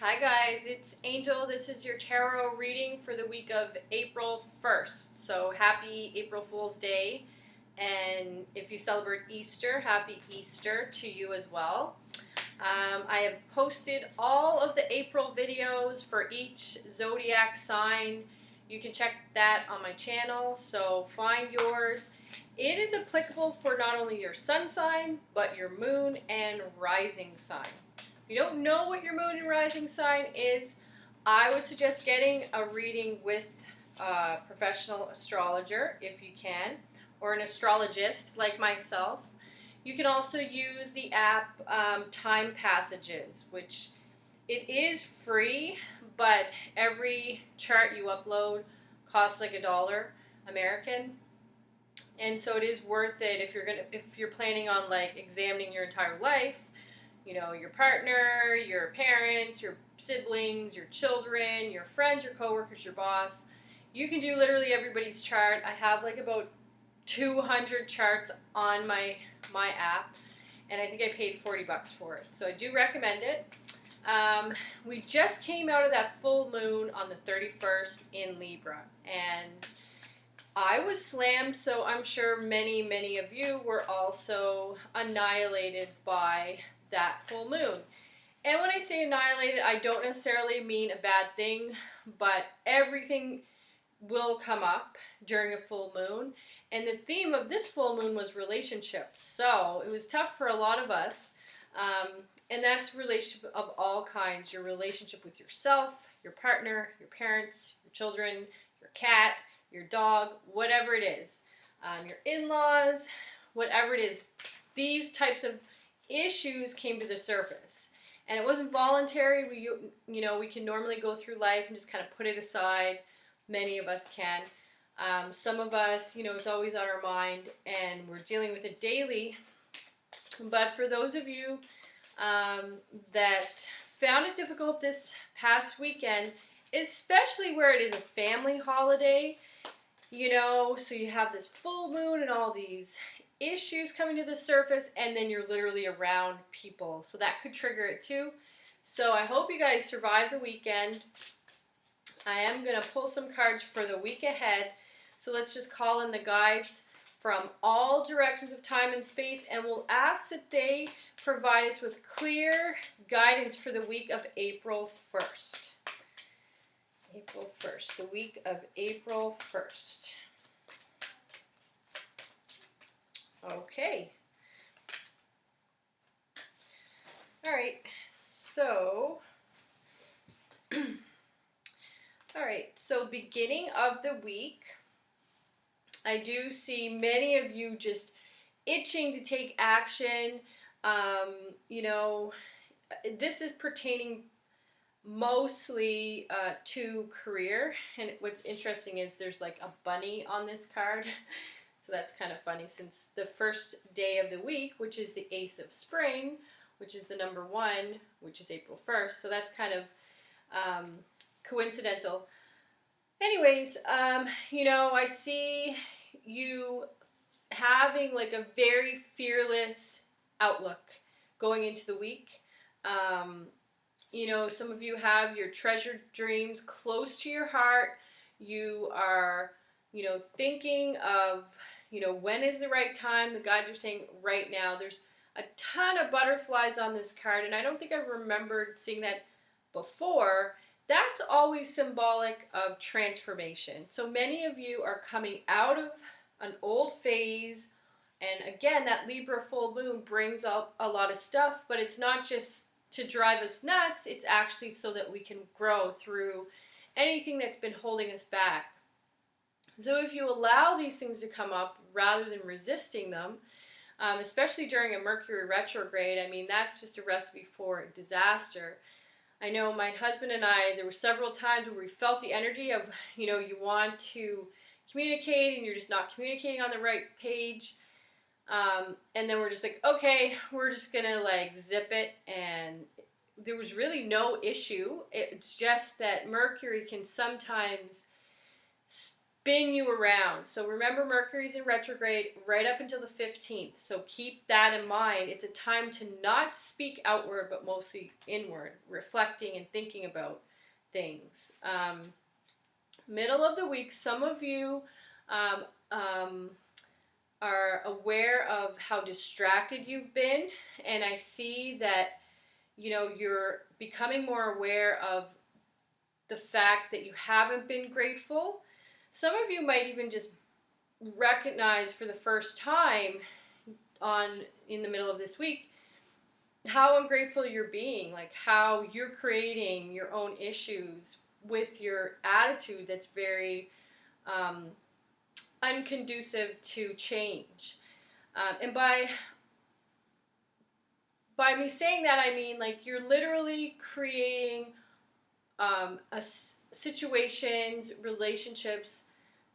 Hi guys, it's Angel. This is your tarot reading for the week of April 1st. So happy April Fool's Day. And if you celebrate Easter, happy Easter to you as well. I have posted all of the April videos for each zodiac sign. You can check that on my channel, so find yours. It is applicable for not only your sun sign, but your moon and rising sign. If you don't know what your moon and rising sign is, I would suggest getting a reading with a professional astrologer if you can, or an astrologist like myself. You can also use the app Time Passages, which it is free, but every chart you upload costs like $1 American. And so it is worth it if you're planning on like examining your entire life. You know, your partner, your parents, your siblings, your children, your friends, your coworkers, your boss. You can do literally everybody's chart. I have like about 200 charts on my app, and I think I paid $40 for it. So I do recommend it. We just came out of that full moon on the 31st in Libra, and I was slammed, so I'm sure many of you were also annihilated by that full moon. And when I say annihilated, I don't necessarily mean a bad thing, but everything will come up during a full moon. And the theme of this full moon was relationships. So it was tough for a lot of us. And that's relationship of all kinds. Your relationship with yourself, your partner, your parents, your children, your cat, your dog, whatever it is. Your in-laws, whatever it is. These types of issues came to the surface, and it wasn't voluntary. We can normally go through life and just kind of put it aside. Many of us can. Some of us, it's always on our mind, and we're dealing with it daily. But for those of you that found it difficult this past weekend, especially where it is a family holiday, so you have this full moon and all these issues coming to the surface, and then you're literally around people, so that could trigger it too. So I hope you guys survive the weekend. I am going to pull some cards for the week ahead, so let's just call in the guides from all directions of time and space, and we'll ask that they provide us with clear guidance for the week of April 1st. April 1st, the week of April 1st. Okay. All right. So, beginning of the week, I do see many of you just itching to take action. This is pertaining mostly to career, and what's interesting is there's like a bunny on this card. So that's kind of funny, since the first day of the week, which is the Ace of Spring, which is the number 1, which is April 1st. So that's kind of coincidental. Anyways, I see you having like a very fearless outlook going into the week. Some of you have your treasured dreams close to your heart. You are, thinking of, when is the right time? The guides are saying right now. There's a ton of butterflies on this card, and I don't think I've remembered seeing that before. That's always symbolic of transformation. So many of you are coming out of an old phase, and again, that Libra full moon brings up a lot of stuff, but it's not just to drive us nuts, it's actually so that we can grow through anything that's been holding us back. So if you allow these things to come up rather than resisting them, especially during a Mercury retrograde, that's just a recipe for disaster. I know my husband and I, there were several times where we felt the energy of, you want to communicate and you're just not communicating on the right page. And then we're just like, okay, we're just gonna like zip it, and there was really no issue. It's just that Mercury can sometimes spin you around. So remember, Mercury's in retrograde right up until the 15th. So keep that in mind. It's a time to not speak outward, but mostly inward, reflecting and thinking about things. Middle of the week, some of you are aware of how distracted you've been, and I see that, you know, you're becoming more aware of the fact that you haven't been grateful. Some of you might even just recognize for the first time in the middle of this week how ungrateful you're being, like how you're creating your own issues with your attitude that's very unconducive to change. And by me saying that, I mean, like, you're literally creating situations, relationships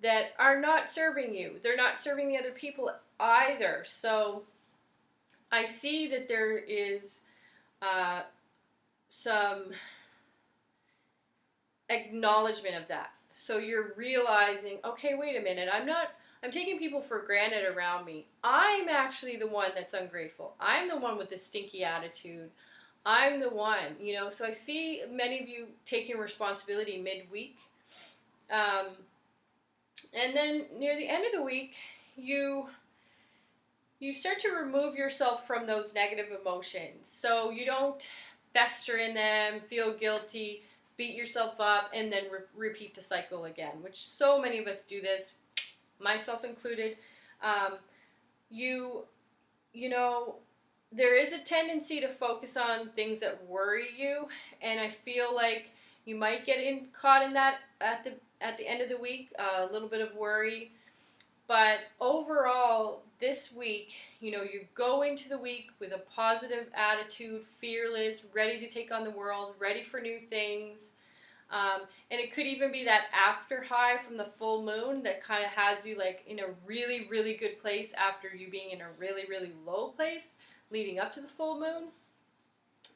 that are not serving you. They're not serving the other people either. So I see that there is some acknowledgement of that. So you're realizing, okay, wait a minute, I'm taking people for granted around me. I'm actually the one that's ungrateful. I'm the one with the stinky attitude. I'm the one, you know. So I see many of you taking responsibility midweek. And then near the end of the week, you start to remove yourself from those negative emotions. So you don't fester in them, feel guilty, beat yourself up, and then repeat the cycle again, which so many of us do this, myself included. You know, there is a tendency to focus on things that worry you, and I feel like you might get caught in that at the end of the week, a little bit of worry. But overall, this week, you know, you go into the week with a positive attitude, fearless, ready to take on the world, ready for new things. And it could even be that after high from the full moon that kind of has you like in a really, really good place after you being in a really, really low place leading up to the full moon.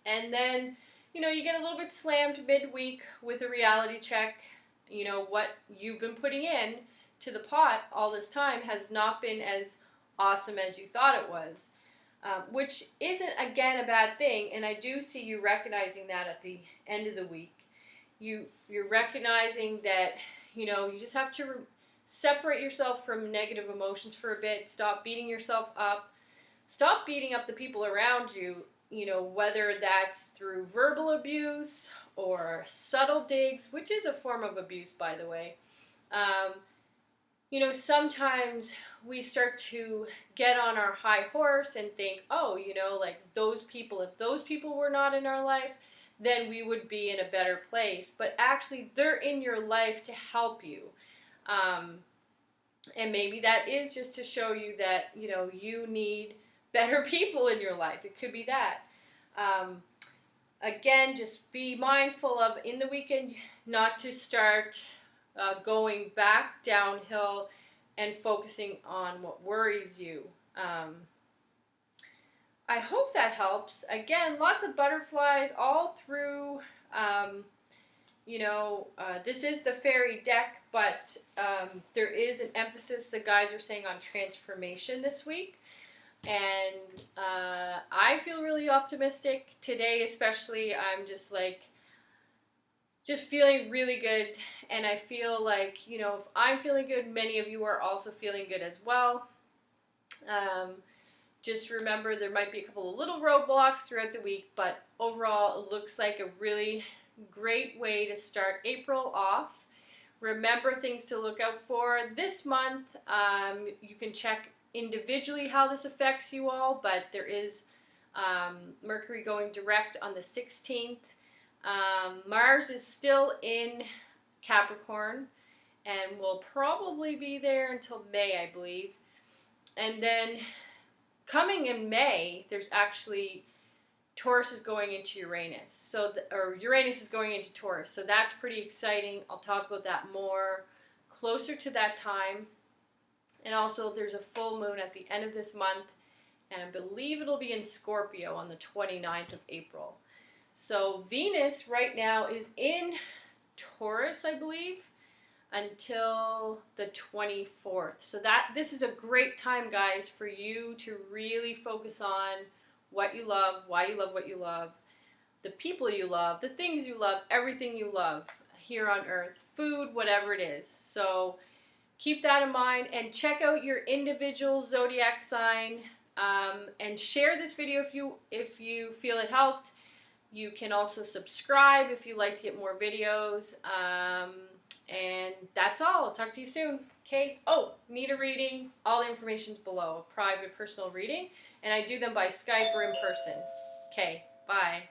And then, you know, you get a little bit slammed midweek with a reality check. You know, what you've been putting in to the pot all this time has not been as awesome as you thought it was, which isn't, again, a bad thing. And I do see you recognizing that at the end of the week. You're recognizing that, you know, you just have to separate yourself from negative emotions for a bit. Stop beating yourself up. Stop beating up the people around you, you know, whether that's through verbal abuse or subtle digs, which is a form of abuse, by the way. You know, sometimes we start to get on our high horse and think, oh, you know, like those people, if those people were not in our life, then we would be in a better place. But actually, they're in your life to help you. And maybe that is just to show you that, you know, you need better people in your life. It could be that. Again, just be mindful of in the weekend not to start going back downhill and focusing on what worries you. I hope that helps. Again, lots of butterflies all through. You know, this is the fairy deck, but there is an emphasis, the guys are saying, on transformation this week. And I feel really optimistic today, especially. I'm just feeling really good. And I feel like, you know, if I'm feeling good, many of you are also feeling good as well. Just remember there might be a couple of little roadblocks throughout the week, but overall it looks like a really great way to start April off. Remember things to look out for this month. You can check individually how this affects you all, but there is Mercury going direct on the 16th. Mars is still in Capricorn and will probably be there until May, I believe. And then coming in May, there's actually Taurus is going into Uranus. Or Uranus is going into Taurus. So that's pretty exciting. I'll talk about that more closer to that time. And also there's a full moon at the end of this month. And I believe it'll be in Scorpio on the 29th of April. So Venus right now is in Taurus, I believe. until the 24th. So this is a great time, guys, for you to really focus on what you love, why you love what you love, the people you love, the things you love, everything you love here on earth, food, whatever it is. So keep that in mind and check out your individual zodiac sign, and share this video if you feel it helped. You can also subscribe if you like to get more videos. And that's all. I'll talk to you soon. Okay. Oh, need a reading? All the information's below. A private personal reading. And I do them by Skype or in person. Okay. Bye.